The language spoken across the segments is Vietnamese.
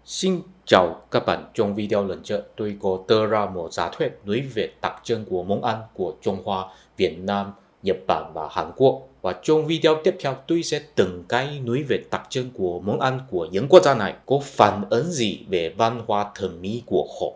Xin chào các bạn, trong video lần trước tôi có đưa ra một giả thuyết nói về đặc trưng của món ăn của Trung Hoa, Việt Nam, Nhật Bản và Hàn Quốc. Và trong video tiếp theo tôi sẽ từng cái nói về đặc trưng của món ăn của những quốc gia này có phản ứng gì về văn hóa thẩm mỹ của họ.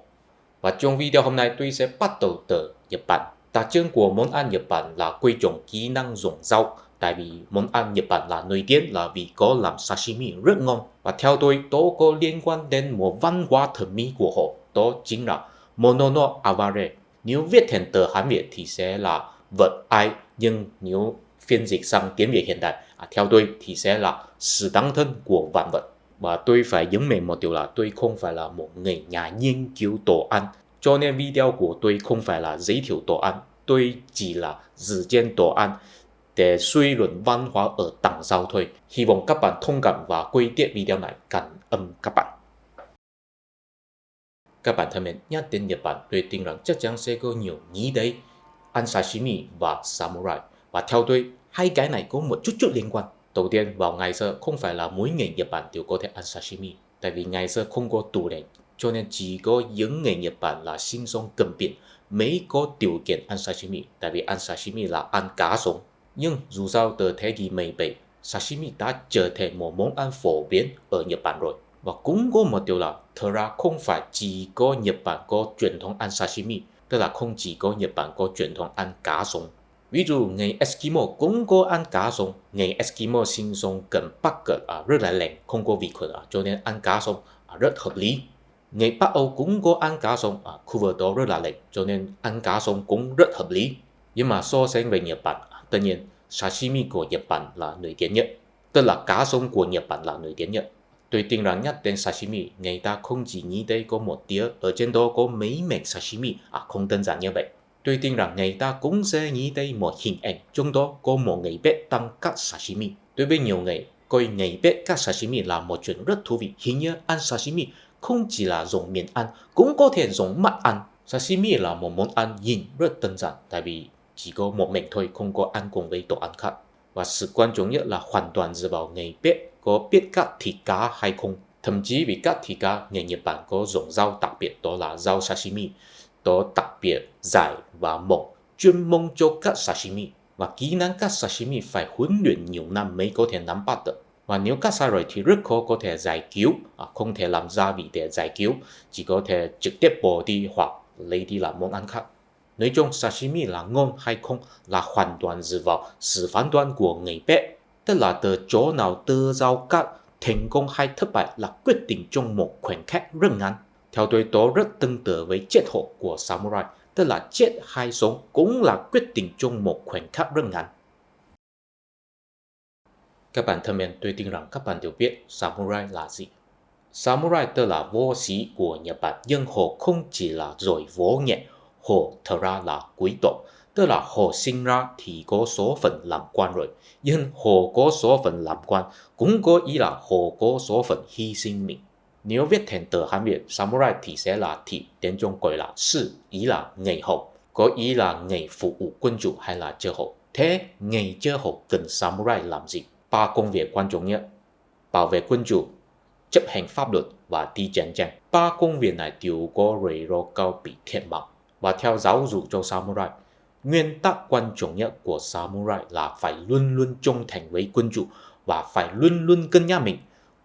Và trong video hôm nay tôi sẽ bắt đầu từ Nhật Bản. Đặc trưng của món ăn Nhật Bản là quy trọng kỹ năng dùng rau. Tại vì món ăn Nhật Bản là nổi tiếng là vì có làm sashimi rất ngon. Và theo tôi, đó có liên quan đến một văn hóa thẩm mỹ của họ. Đó chính là Monono Aware. Nếu viết thành tờ Hán Việt thì sẽ là vật ai. Nhưng nếu phiên dịch sang tiếng Việt hiện đại, theo tôi thì sẽ là sự tăng thân của vạn vật. Và tôi phải nhấn mạnh một điều là tôi không phải là một người nhà nghiên cứu đồ ăn. Cho nên video của tôi không phải là giới thiệu đồ ăn. Tôi chỉ là dự kiến đồ ăn để suy luận văn hóa ở đằng sau thôi. Hy vọng các bạn thông cảm và quay tiếp video này. Cảm ơn các bạn. Các bạn thân mến, nhắc đến Nhật Bản, tôi tin rằng chắc chắn sẽ có nhiều nghĩ đấy ăn sashimi và samurai. Và theo tôi, hai cái này có một chút liên quan. Đầu tiên, vào ngày xưa không phải là mỗi người Nhật Bản đều có thể ăn sashimi. Tại vì ngày xưa không có tủ lạnh, cho nên chỉ có những người Nhật Bản là sinh sống gần biển mới có điều kiện ăn sashimi. Tại vì ăn sashimi là ăn cá sống. Nhưng dù sao từ thế kỷ 17, sashimi đã trở thành một món ăn phổ biến ở Nhật Bản rồi. Và cũng có một điều là thật ra không phải chỉ có Nhật Bản có truyền thống ăn sashimi, tức là không chỉ có Nhật Bản có truyền thống ăn cá sống. Ví dụ người Eskimo cũng có ăn cá sống. Người Eskimo sinh sống gần Bắc Cực rất là lạnh, không có vi khuẩn, cho nên ăn cá sống rất hợp lý. Người Bắc Âu cũng có ăn cá sống, khu vực đó rất là lạnh, cho nên ăn cá sống cũng rất hợp lý. Nhưng mà so sánh với Nhật Bản, tất nhiên sashimi của Nhật Bản là nổi tiếng nhất, tức là cá sống của Nhật Bản là nổi tiếng nhất. Tôi tin rằng nhắc đến sashimi, người ta không chỉ nghĩ đây có một đĩa, ở trên đó có mấy mẻ sashimi, không đơn giản như vậy. Tôi tin rằng người ta cũng sẽ nghĩ đây một hình ảnh, trong đó có một người bếp đang cắt sashimi. Đối với nhiều người, coi người bếp cắt sashimi là một chuyện rất thú vị. Hình như ăn sashimi không chỉ là dùng miệng ăn, cũng có thể dùng mắt ăn. Sashimi là một món ăn nhìn rất đơn giản, tại vì chỉ có một mình thôi, không có ăn cùng với đồ ăn khác. Và sự quan trọng nhất là hoàn toàn dựa vào người bếp có biết cắt thịt cá hay không. Thậm chí vì cắt thịt cá, người Nhật Bản có dùng rau đặc biệt, đó là rau sashimi. Đó đặc biệt dài và mỏng, chuyên môn cho cắt sashimi. Và kỹ năng cắt sashimi phải huấn luyện nhiều năm mới có thể nắm bắt được. Và nếu cắt sai rồi thì rất khó có thể giải cứu, không thể làm gia vị để giải cứu, chỉ có thể trực tiếp bỏ đi hoặc lấy đi làm món ăn khác. Nói chung sashimi là ngon hay không là hoàn toàn dựa vào sự phán đoán của người bếp. Tức là từ chỗ nào đưa rau cắt thành công hay thất bại là quyết định trong một khoảnh khắc rất ngắn. Theo tôi đó rất tương tự với chết hộ của samurai, tức là chết hay sống cũng là quyết định trong một khoảnh khắc rất ngắn. Các bạn thân mến, tôi tin rằng các bạn đều biết samurai là gì. Samurai tức là võ sĩ của Nhật Bản, nhưng họ không chỉ là giỏi võ nghệ, họ thật ra là quý tộc. Tức là họ sinh ra thì có số phận làm quan rồi, nhưng họ có số phận làm quan cũng có ý là họ có số phận hy sinh mình. Nếu viết thành tờ Hán Việt, samurai thì sẽ là thị, tiếng Trung gọi là sư, ý là người hầu, có ý là người phục vụ quân chủ hay là chư hầu. Thế người chư hầu cần samurai làm gì? Ba công việc quan trọng nhất: bảo vệ quân chủ, chấp hành pháp luật và đi chiến tranh. Ba công việc này đều có rủi ro cao bị thiệt mạng. Và theo giáo dục cho samurai, nguyên tắc quan trọng nhất của samurai là phải luôn luôn trung thành với quân chủ và phải luôn luôn cân nhắc mình.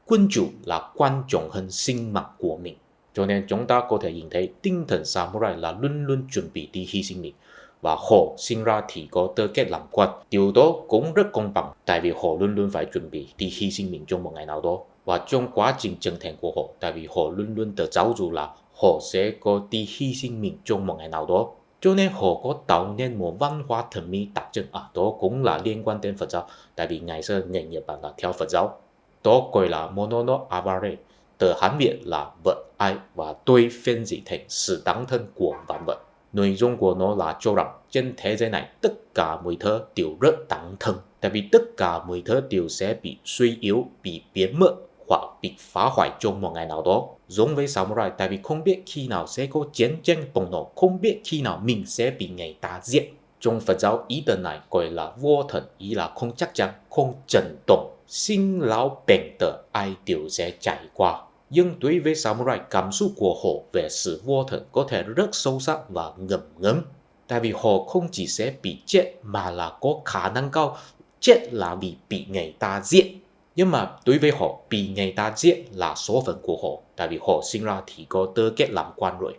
Quân chủ là quan trọng hơn sinh mạng của mình. Cho nên chúng ta có thể nhìn thấy tinh thần samurai là luôn luôn chuẩn bị đi hy sinh mình. Và họ sinh ra thì có tư cách làm quan. Điều đó cũng rất công bằng, tại vì họ luôn luôn phải chuẩn bị đi hy sinh mình trong một ngày nào đó. Và trong quá trình trưởng thành của họ, tại vì họ luôn luôn được giáo dục là họ sẽ có đi hy sinh mình trong một ngày nào đó. Cho nên họ có tạo nên một văn hóa thẩm mỹ đặc trưng. Đó cũng là liên quan đến Phật giáo, tại vì ngày xưa người Nhật Bản là theo Phật giáo. Đó gọi là Monono Aware, từ Hán Việt là vật ai, và tôi phiên dịch thành sự tăng thân của vạn vật. Nội dung của nó là cho rằng trên thế giới này tất cả mọi thứ đều rất tăng thân, tại vì tất cả mọi thứ đều sẽ bị suy yếu, bị biến mất hoặc bị phá hoại trong một ngày nào đó. Giống với samurai, tại vì không biết khi nào sẽ có chiến tranh bùng nổ, không biết khi nào mình sẽ bị người ta giết. Trong Phật giáo, ý tưởng này gọi là vô thần, ý là không chắc chắn, không chấn động. Sinh lão bệnh tử ai đều sẽ trải qua. Nhưng đối với samurai, cảm xúc của họ về sự vô thần có thể rất sâu sắc và ngầm ngấm. Tại vì họ không chỉ sẽ bị chết mà là có khả năng cao chết là vì bị người ta giết. Nhưng mà đối với họ, bị người ta giết là số phận của họ. Tại vì họ sinh ra thì có tư cách làm quan rồi.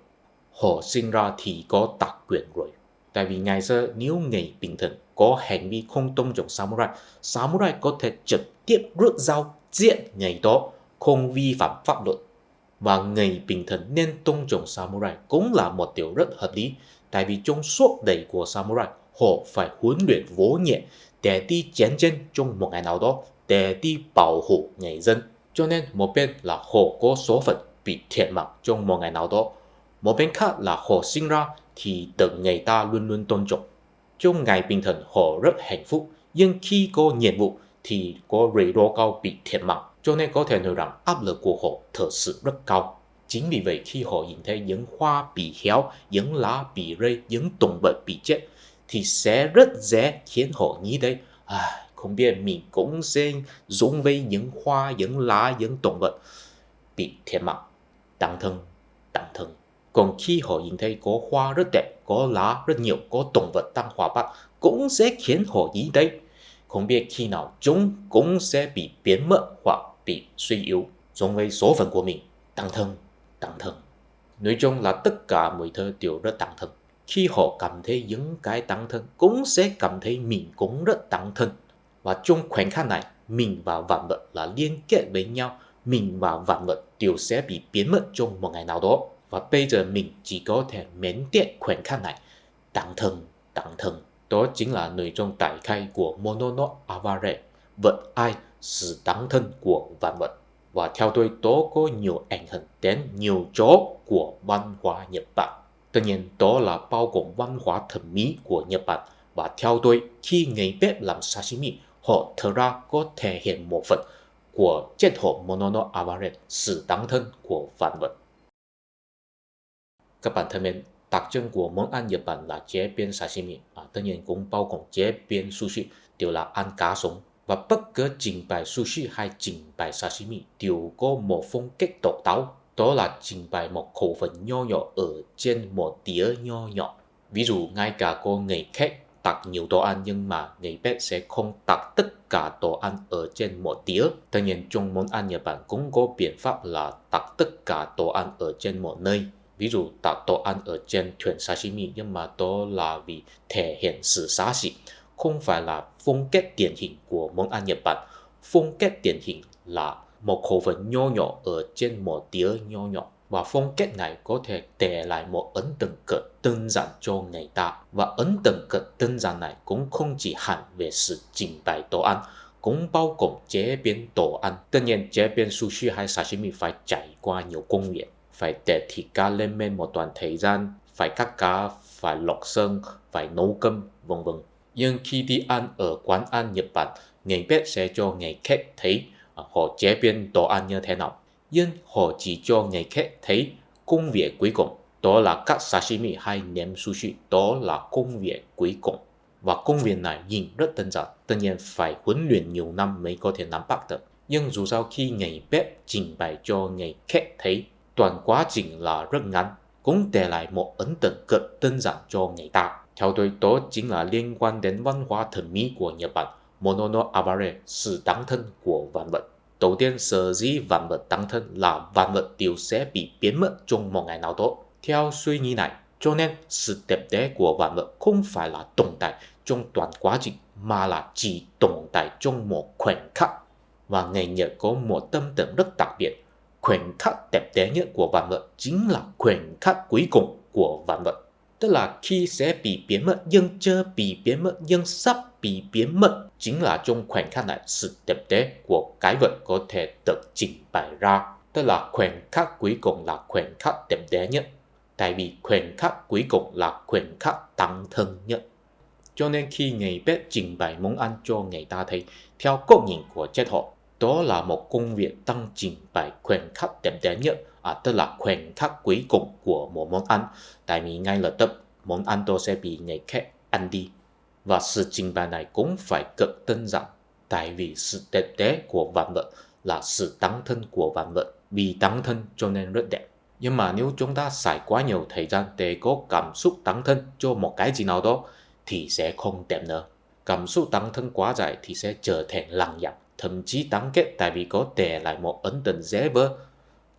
Họ sinh ra thì có đặc quyền rồi. Tại vì ngày xưa nếu người bình thường có hành vi không tôn trọng samurai, samurai có thể trực tiếp rút dao giết người đó, không vi phạm pháp luật. Và người bình thường nên tôn trọng samurai cũng là một điều rất hợp lý. Tại vì trong suốt đời của samurai, họ phải huấn luyện võ nghệ để đi chiến tranh trong một ngày nào đó, để đi bảo hộ người dân. Cho nên một bên là họ có số phận bị thiệt mạng trong một ngày nào đó, một bên khác là họ sinh ra thì được người ta luôn luôn tôn trọng. Trong ngày bình thường họ rất hạnh phúc, nhưng khi có nhiệm vụ thì có rủi ro cao bị thiệt mạng. Cho nên có thể nói rằng áp lực của họ thật sự rất cao. Chính vì vậy khi họ nhìn thấy những hoa bị héo, những lá bị rơi, những động vật bị chết thì sẽ rất dễ khiến họ nghĩ đến không biết mình cũng sẽ giống với những hoa, những lá, những động vật bị thiệt mạng, đáng thương, đáng thương. Còn khi họ nhìn thấy có hoa rất đẹp, có lá rất nhiều, có động vật đang hòa bắt cũng sẽ khiến họ nghĩ đến không biết khi nào chúng cũng sẽ bị biến mất hoặc bị suy yếu, giống với số phận của mình. Đáng thương, đáng thương. Nói chung là tất cả mọi thứ đều rất đáng thương. Khi họ cảm thấy những cái đáng thương, cũng sẽ cảm thấy mình cũng rất đáng thương. Và trong khoảnh khắc này, mình và vạn vật là liên kết với nhau. Mình và vạn vật đều sẽ bị biến mất trong một ngày nào đó. Và bây giờ mình chỉ có thể mến tiếc khoảnh khắc này. Đáng thương, đáng thương. Đó chính là nội dung đại khai của Monono Avare, vật ai, sự đáng thân của vạn vật. Và theo tôi, đó có nhiều ảnh hưởng đến nhiều chỗ của văn hóa Nhật Bản. Tất nhiên, đó là bao gồm văn hóa thẩm mỹ của Nhật Bản. Và theo tôi, khi người bếp làm sashimi, họ thật ra có thể hiện một phần của triết học Monono Avare, sự đáng thân của vạn vật. Các bạn thân mến, đặc trưng của món ăn Nhật Bản là chế biến sashimi, tất nhiên cũng bao gồm chế biến sushi, đều là ăn cá sống. Và bất cứ trình bày sushi hay trình bày sashimi đều có một phong cách độc đáo, đó là trình bày một khẩu phần nho nhỏ ở trên một đĩa nho nhỏ. Ví dụ ngay cả có người khách đặt nhiều đồ ăn nhưng mà người bếp sẽ không đặt tất cả đồ ăn ở trên một đĩa. Tất nhiên trong món ăn Nhật Bản cũng có biện pháp là đặt tất cả đồ ăn ở trên một nơi. Ví dụ đặt đồ ăn ở trên thuyền sashimi, nhưng mà đó là vì thể hiện sự xa xỉ, không phải là phong cách điển hình của món ăn Nhật Bản. Phong cách điển hình là một khẩu phần nho nhỏ ở trên một đĩa nho nhỏ. Và phong cách này có thể để lại một ấn tượng cực đơn giản cho người ta. Và ấn tượng cực đơn giản này cũng không chỉ hẳn về sự trình bày đồ ăn, cũng bao gồm chế biến đồ ăn. Tất nhiên chế biến sushi hay sashimi phải trải qua nhiều công việc, phải để thịt cá lên men một đoạn thời gian, phải cắt cá, phải lọc xương, phải nấu cơm, vân vân. Nhưng khi đi ăn ở quán ăn Nhật Bản, người bếp sẽ cho người khách thấy họ chế biến đồ ăn như thế nào. Nhưng họ chỉ cho người khách thấy công việc cuối cùng, đó là cắt sashimi hay nêm sushi, đó là công việc cuối cùng. Và công việc này nhìn rất đơn giản, tất nhiên phải huấn luyện nhiều năm mới có thể nắm bắt được. Nhưng dù sao khi người bếp trình bày cho người khách thấy, toàn quá trình là rất ngắn, cũng để lại một ấn tượng cực đơn giản cho người ta. Theo tôi, đó chính là liên quan đến văn hóa thẩm mỹ của Nhật Bản, Monono Avare, sự đáng thân của vạn vật. Đầu tiên, sở dĩ vạn vật đáng thân là vạn vật đều sẽ bị biến mất trong một ngày nào đó. Theo suy nghĩ này, cho nên sự đẹp đẽ của vạn vật không phải là tồn tại trong toàn quá trình, mà là chỉ tồn tại trong một khoảnh khắc. Và người Nhật có một tâm tưởng rất đặc biệt. Khoảnh khắc đẹp đẽ nhất của vạn vật chính là khoảnh khắc cuối cùng của vạn vật. Tức là khi sẽ bị biến mất nhưng chưa bị biến mất nhưng sắp bị biến mất. Chính là trong khoảnh khắc này sự đẹp đẽ của cái vật có thể được trình bày ra. Tức là khoảnh khắc cuối cùng là khoảnh khắc đẹp đẽ nhất. Tại vì khoảnh khắc cuối cùng là khoảnh khắc đáng thương nhất. Cho nên khi người bếp trình bày món ăn cho người ta thấy, theo góc nhìn của triết học, đó là một công việc đang trình bày khoảnh khắc đẹp đẽ nhất, tức là khoảnh khắc cuối cùng của một món ăn. Tại vì ngay lập tức món ăn đó sẽ bị người khác ăn đi. Và sự trình bày này cũng phải cực đơn giản. Tại vì sự đẹp đẽ của vạn vật là sự đáng thân của vạn vật. vì tán thân cho nên rất đẹp. Nhưng mà nếu chúng ta xài quá nhiều thời gian để có cảm xúc tán thân cho một cái gì nào đó thì sẽ không đẹp nữa. Cảm xúc tán thân quá dài thì sẽ trở thành lằng nhằng, thậm chí tán kết tại vì có để lại một ấn tượng dễ vỡ,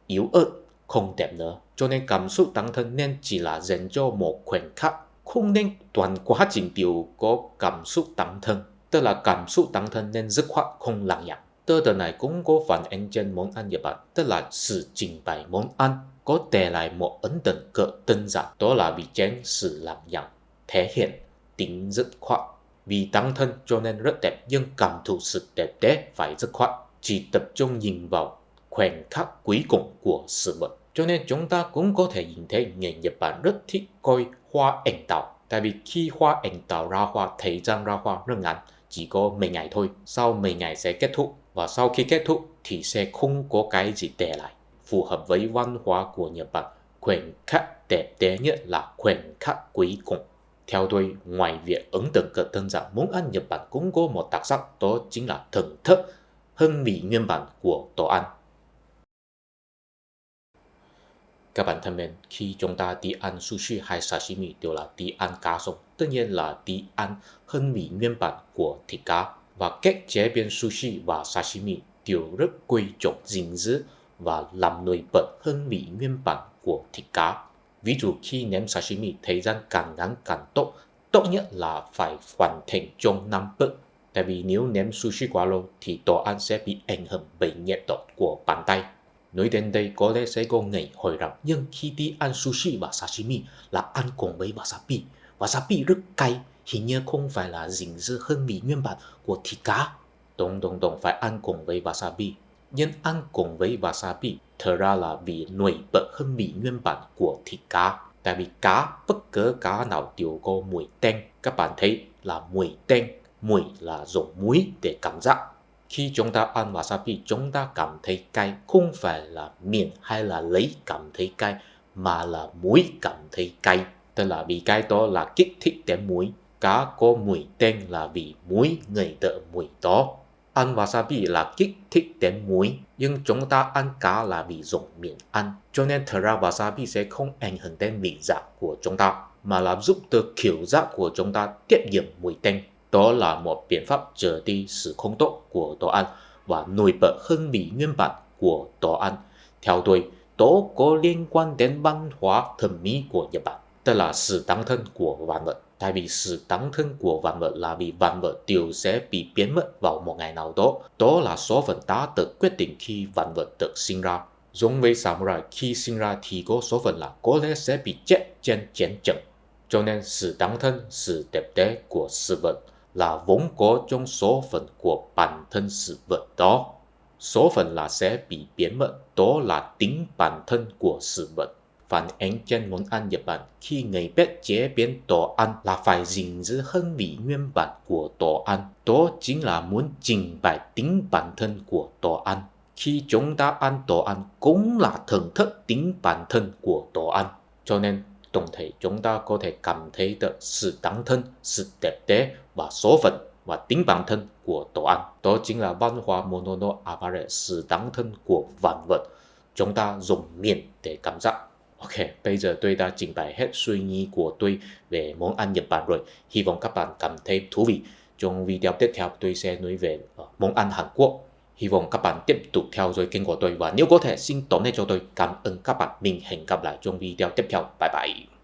yếu ớt, không đẹp nữa. Cho nên cảm xúc tán thân nên chỉ là dành cho một khoảnh khắc, không nên toàn quá trình đều có cảm xúc tán thân. Tức là cảm xúc tán thân nên dứt khoát không lằng nhằng. Từ này cũng có phản ánh trên món ăn Nhật Bản, tức là sự trình bày món ăn có để lại một ấn tượng cỡ đơn giản, đó là vì chén sự lằng nhằng, thể hiện tính dứt khoát. Vì tán thân cho nên rất đẹp, nhưng cảm thụ sự đẹp đẽ phải dứt khoát, chỉ tập trung nhìn vào khoảnh khắc cuối cùng của sự vật. Cho nên chúng ta cũng có thể nhìn thấy người Nhật Bản rất thích coi hoa anh đào, tại vì khi hoa anh đào ra hoa, thời gian ra hoa rất ngắn, chỉ có 10 ngày thôi, sau 10 ngày sẽ kết thúc, và sau khi kết thúc thì sẽ không có cái gì để lại. Phù hợp với văn hóa của Nhật Bản, khoảnh khắc đẹp đẽ nhất là khoảnh khắc cuối cùng. Theo tôi, ngoài việc ấn tượng cỡ đơn giản, món ăn Nhật Bản cũng có một đặc sắc, đó chính là thưởng thức hương vị nguyên bản của đồ ăn. Các bạn thân mến, khi chúng ta đi ăn sushi hay sashimi đều là đi ăn cá sống, tất nhiên là đi ăn hương vị nguyên bản của thịt cá. Và cách chế biến sushi và sashimi đều rất quý trọng gìn giữ và làm nổi bật hương vị nguyên bản của thịt cá. Ví dụ khi nếm sashimi, thời gian càng ngắn càng tốt, tốt nhất là phải hoàn thành trong 5 bước. Tại vì nếu nếm sushi quá lâu thì đồ ăn sẽ bị ảnh hưởng bởi nhiệt độ của bàn tay. Nói đến đây có lẽ sẽ có người hỏi rằng, nhưng khi đi ăn sushi và sashimi là ăn cùng với wasabi. Wasabi rất cay, hình như không phải là gìn giữ hương vị nguyên bản của thịt cá. Đúng, phải ăn cùng với wasabi. Nhưng ăn cùng với wasabi thật ra là vì nổi bật hương vị nguyên bản của thịt cá. Tại vì cá, bất cứ cá nào đều có mùi tanh. Các bạn thấy là mùi tanh, mùi là dùng muối để cảm giác. Khi chúng ta ăn wasabi, chúng ta cảm thấy cay, không phải là miệng hay là lấy cảm thấy cay, mà là mũi cảm thấy cay. Tức là vì cái đó là kích thích đến mũi. Cá có mùi tanh là vì mũi ngửi được mùi đó. Ăn wasabi là kích thích đến mũi, nhưng chúng ta ăn cá là vì dùng miệng ăn. Cho nên thật ra wasabi sẽ không ảnh hưởng đến vị giác của chúng ta, mà là giúp cho khứu giác của chúng ta tiết kiệm mùi tanh. Đó là một biện pháp trở đi sự không tốt của đồ ăn và nổi bật hương vị nguyên bản của đồ ăn. Theo tôi, đó có liên quan đến văn hóa thẩm mỹ của Nhật Bản, tức là sự tán thân của vạn vật. Tại vì sự tán thân của vạn vật là vì vạn vật đều sẽ bị biến mất vào một ngày nào đó. Đó là số phận đã được quyết định khi vạn vật được sinh ra. Giống với samurai, khi sinh ra thì có số phận là có lẽ sẽ bị chết trên chiến trận. Cho nên sự tán thân, sự đẹp đẽ của sự vật là vốn có trong số phận của bản thân sự vật đó. Số phận là sẽ bị biến mất, đó là tính bản thân của sự vật. Phản ánh trên món ăn Nhật Bản, khi người biết chế biến đồ ăn là phải gìn giữ hương vị nguyên bản của đồ ăn. Đó chính là muốn trình bày tính bản thân của đồ ăn. Khi chúng ta ăn đồ ăn cũng là thưởng thức tính bản thân của đồ ăn. Cho nên tổng thể chúng ta có thể cảm thấy được sự tán thân, sự đẹp đẽ và số phận và tính bản thân của đồ ăn. Đó chính là văn hóa Mono Abare, sự tán thân của vạn vật. Chúng ta dùng miệng để cảm giác. Ok, bây giờ tôi đã trình bày hết suy nghĩ của tôi về món ăn Nhật Bản rồi. Hy vọng các bạn cảm thấy thú vị. Trong video tiếp theo tôi sẽ nói về món ăn Hàn Quốc. Hy vọng các bạn tiếp tục theo dõi kênh của tôi và nếu có thể xin donate cho tôi. Cảm ơn các bạn. Mình hẹn gặp lại trong video tiếp theo. Bye bye.